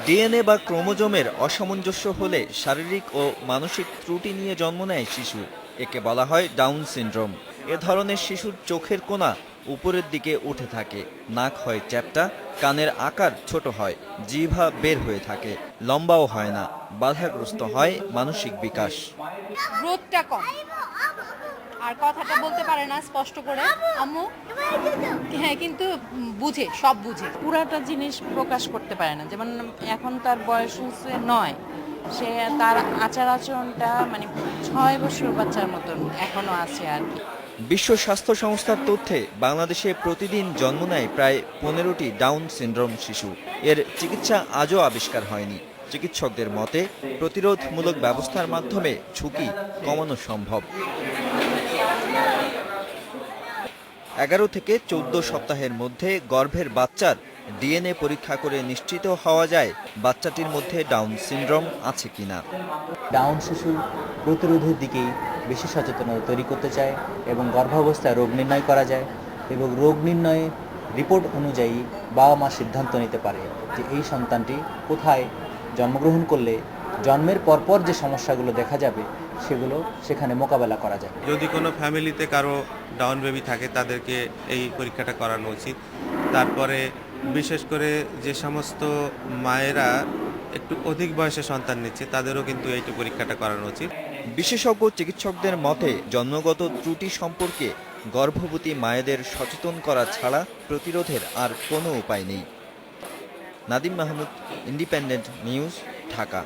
DNA বা ক্রোমোজোমের অসামঞ্জস্য হলে শারীরিক ও মানসিক ত্রুটি নিয়ে জন্ম নেয় শিশু। একে বলা হয় ডাউন সিনড্রোম। এ ধরনের শিশুর চোখের কোনা উপরের দিকে উঠে থাকে, নাক হয় চ্যাপ্টা, কানের আকার ছোট হয়, জিহ্বা বের হয়ে থাকে, লম্বাও হয় না, বাধাগ্রস্ত হয় মানসিক বিকাশ। গ্রোথটা কম, আর কথাটা বলতে পারে না স্পষ্ট করে আম্মু। হ্যাঁ, কিন্তু বুঝে, সব বুঝে। পুরাটা জিনিস প্রকাশ করতে পারে না। যেমন এখন তার বয়স হচ্ছে 9, সে তার আচার আচরণটা মানে 6 বছর বাচ্চার মতন এখনো আছে আর কি। বিশ্ব স্বাস্থ্য সংস্থার তথ্যে বাংলাদেশে প্রতিদিন জন্ম নেয় প্রায় 15টি ডাউন সিনড্রোম শিশু। এর চিকিৎসা আজও আবিষ্কার হয়নি। চিকিৎসকদের মতে প্রতিরোধমূলক ব্যবস্থার মাধ্যমে ঝুঁকি কমানো সম্ভব। 11 থেকে 14 সপ্তাহের মধ্যে গর্ভের বাচ্চার ডিএনএ পরীক্ষা করে নিশ্চিত হওয়া যায় বাচ্চাটির মধ্যে ডাউন সিনড্রোম আছে কিনা। ডাউন শিশুর প্রতিরোধের দিকেই বেশি সচেতনতা তৈরি করতে চায় এবং গর্ভাবস্থায় রোগ নির্ণয় করা যায় এবং রোগ নির্ণয়ে রিপোর্ট অনুযায়ী বাবা মা সিদ্ধান্ত নিতে পারে যে এই সন্তানটি কোথায় জন্মগ্রহণ করলে জন্মের পরপর যে সমস্যাগুলো দেখা যাবে সেগুলো সেখানে মোকাবেলা করা যাবে। যদি কোনো ফ্যামিলিতে কারো ডাউন বেবি থাকে তাদেরকে এই পরীক্ষাটা করানো উচিত। তারপরে বিশেষ করে যে সমস্ত মায়েরা একটু অধিক বয়সে সন্তান নিচ্ছে তাদেরও কিন্তু এই পরীক্ষাটা করানো উচিত। বিশেষজ্ঞ চিকিৎসকদের মতে জন্মগত ত্রুটি সম্পর্কে গর্ভবতী মায়েদের সচেতন করা ছাড়া প্রতিরোধের আর কোনো উপায় নেই। Nadim Mahmud, independent news, Dhaka.